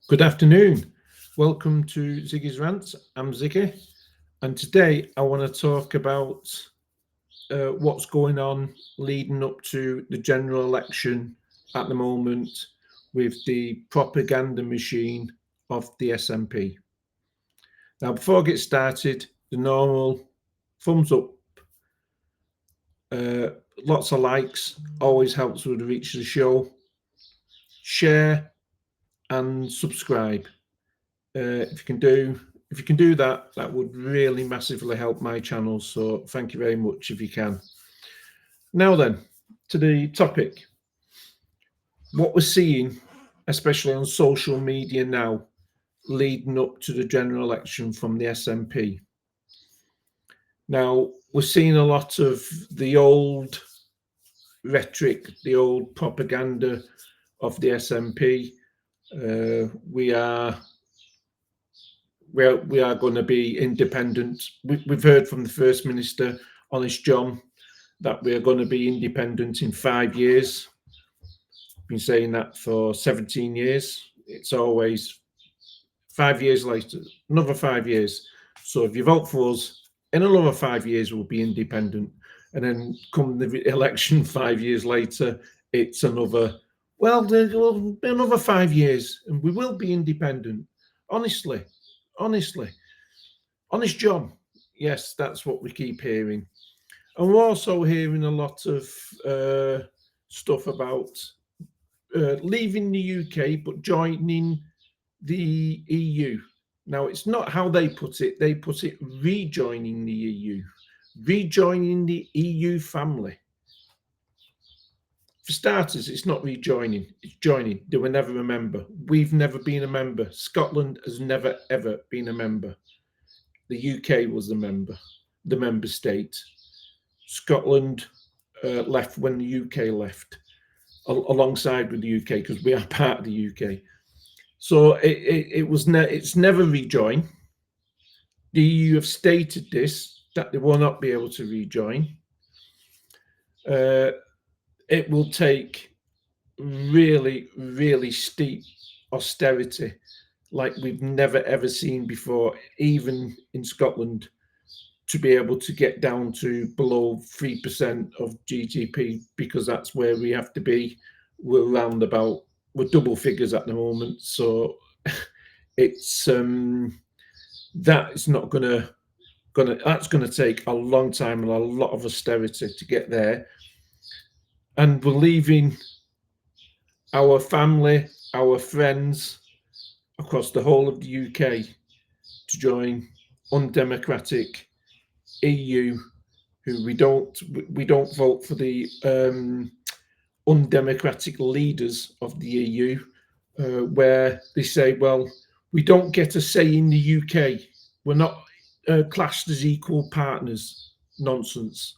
Good afternoon. Welcome to Ziggy's Rants. I'm Ziggy, and today I want to talk about what's going on leading up to the general election at the moment with the propaganda machine of the SNP. Now, before I get started, the normal thumbs up, uh, lots of likes, always helps with the reach of the show. Share and subscribe. If you can do that, that would really massively help my channel. So thank you very much if you can. Now then, to the topic. What we're seeing, especially on social media now, leading up to the general election from the SNP. Now, we're seeing a lot of the old rhetoric, the old propaganda of the SNP. We are going to be independent. We've heard from the First Minister, Honest John, that we are going to be independent in 5 years. Been saying that for 17 years. It's always 5 years later, another 5 years. So if you vote for us, in another 5 years, we'll be independent. And then come the election 5 years later, it's another, well, there will be another 5 years and we will be independent. Honestly, Honest John. Yes, that's what we keep hearing. And we're also hearing a lot of stuff about leaving the UK but joining the EU. Now, it's not how they put it. They put it rejoining the EU, rejoining the EU family. For starters, it's not rejoining, it's joining. They were never a member. We've never been a member. Scotland has never, ever been a member. The UK was the member state. Scotland left when the UK left, alongside with the UK, because we are part of the UK. So it's never rejoin. The EU have stated this, that they will not be able to rejoin. It will take really, really steep austerity like we've never ever seen before, even in Scotland, to be able to get down to below 3% of GDP, because that's where we have to be. We're double figures at the moment. So it's that's going to take a long time and a lot of austerity to get there. And we're leaving our family, our friends across the whole of the UK to join undemocratic EU, who we don't vote for the undemocratic leaders of the EU, where they say, well, we don't get a say in the UK. We're not classed as equal partners. Nonsense.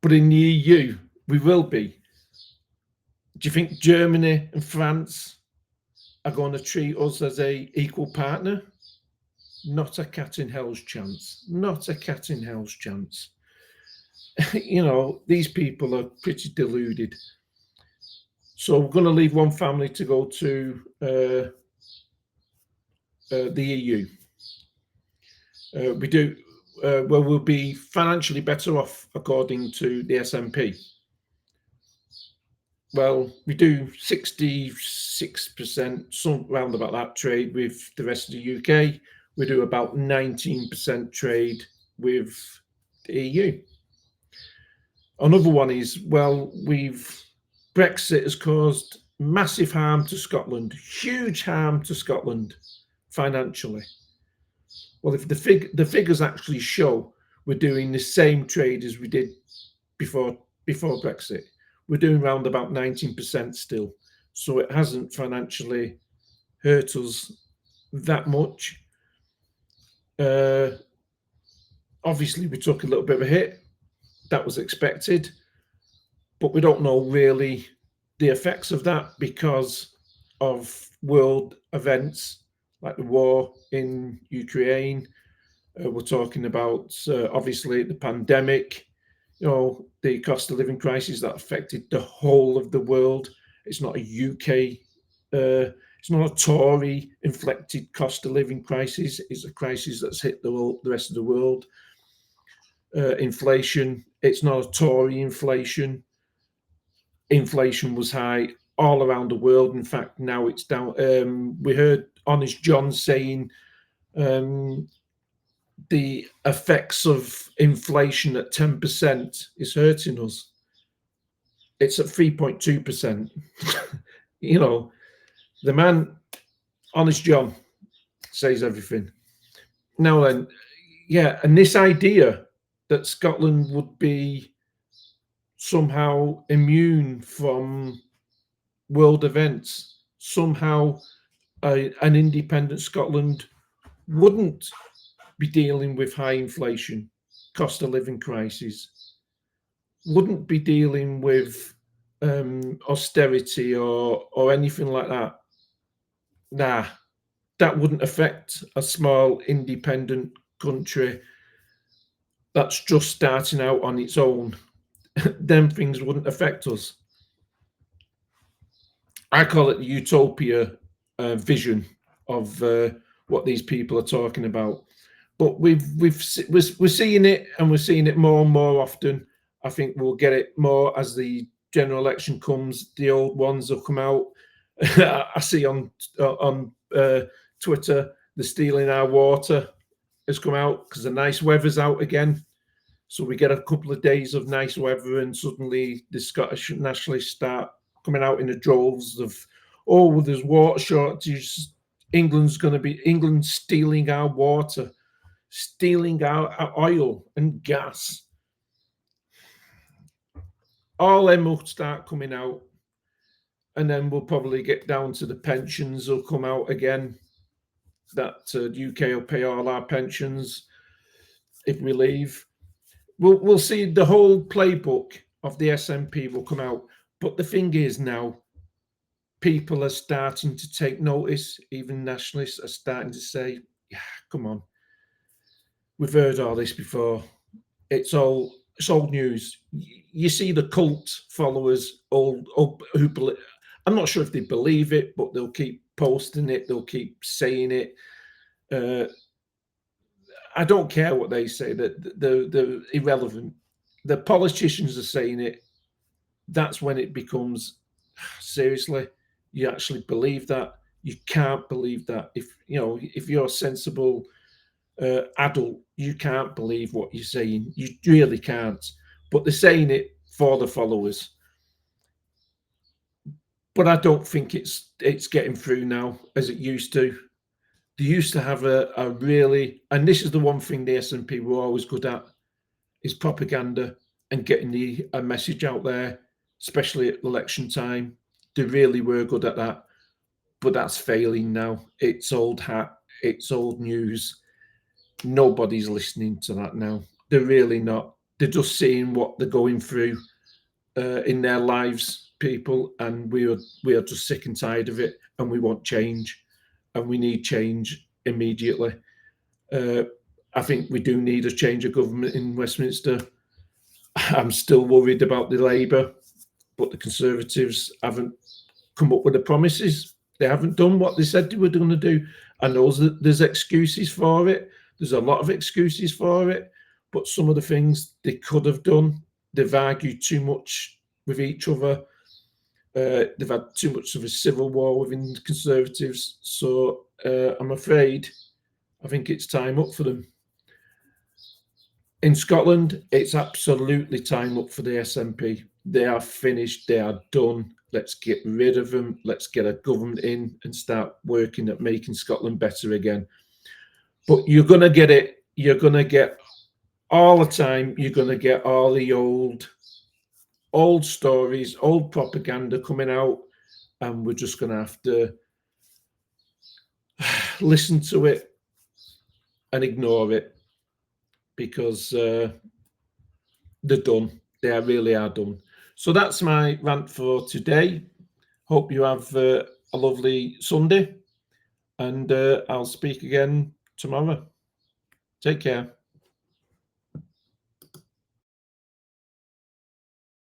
But in the EU, we will be. Do you think Germany and France are going to treat us as a equal partner? Not a cat in hell's chance. Not a cat in hell's chance. You know, these people are pretty deluded. So we're going to leave one family to go to the EU. We'll be financially better off, according to the SNP. Well, we do 66%, some round about that, trade with the rest of the UK. We do about 19% trade with the EU. Another one is, well, Brexit has caused massive harm to Scotland, huge harm to Scotland financially. Well, if the figures actually show we're doing the same trade as we did before Brexit, we're doing around about 19% still. So it hasn't financially hurt us that much. Obviously, we took a little bit of a hit. That was expected. But we don't know really the effects of that because of world events like the war in Ukraine. We're talking about, obviously, the pandemic, the cost of living crisis that affected the whole of the world. It's not a UK It's not a Tory inflected cost of living crisis. It's a crisis that's hit the rest of the world. Inflation, it's not a Tory inflation. Inflation was high all around the world. In fact, now it's down. We heard Honest John saying the effects of inflation at 10% is hurting us. It's at 3.2%. You know, the man, Honest John, says everything. Now then, yeah, and this idea that Scotland would be somehow immune from world events, somehow an independent Scotland wouldn't be dealing with high inflation, cost of living crisis, wouldn't be dealing with austerity or anything like that. Nah, that wouldn't affect a small independent country that's just starting out on its own. Them things wouldn't affect us. I call it the utopia vision of what these people are talking about. But we're seeing it, and we're seeing it more and more often. I think we'll get it more as the general election comes. The old ones will come out. I see on Twitter, the stealing our water has come out because the nice weather's out again. So we get a couple of days of nice weather, and suddenly the Scottish nationalists start coming out in the droves of, oh, well, there's water shortages. England's stealing our water, stealing our oil and gas. All them will start coming out, and then we'll probably get down to the pensions will come out again. That the UK will pay all our pensions if we leave. We'll see the whole playbook of the SNP will come out. But the thing is now, people are starting to take notice. Even nationalists are starting to say, yeah, come on. We've heard all this before. It's old news. You see the cult followers, who believe, I'm not sure if they believe it, but they'll keep posting it. They'll keep saying it. I don't care what they say. That they're irrelevant. The politicians are saying it. That's when it becomes, seriously, you actually believe that? You can't believe that. If you're a sensible adult, you can't believe what you're saying. You really can't. But they're saying it for the followers. But I don't think it's getting through now as it used to. They used to have a really, and this is the one thing the SNP were always good at, is propaganda and getting a message out there, especially at election time. They really were good at that, but that's failing now. It's old hat, it's old news. Nobody's listening to that now. They're really not. They're just seeing what they're going through in their lives, people, and we are just sick and tired of it, and we want change. And we need change immediately. I think we do need a change of government in Westminster. I'm still worried about the Labour, but the Conservatives haven't come up with the promises. They haven't done what they said they were going to do. I know that there's excuses for it. There's a lot of excuses for it, but some of the things they could have done, they've argued too much with each other. They've had too much of a civil war within the Conservatives. So I'm afraid I think it's time up for them. In Scotland, it's absolutely time up for the SNP. They are finished. They are done. Let's get rid of them. Let's get a government in and start working at making Scotland better again. But you're going to get it. You're going to get all the time. You're going to get all the old stories, old propaganda coming out, and we're just going to have to listen to it and ignore it because they're done. They really are done. So that's my rant for today. Hope you have a lovely Sunday, and I'll speak again tomorrow. Take care.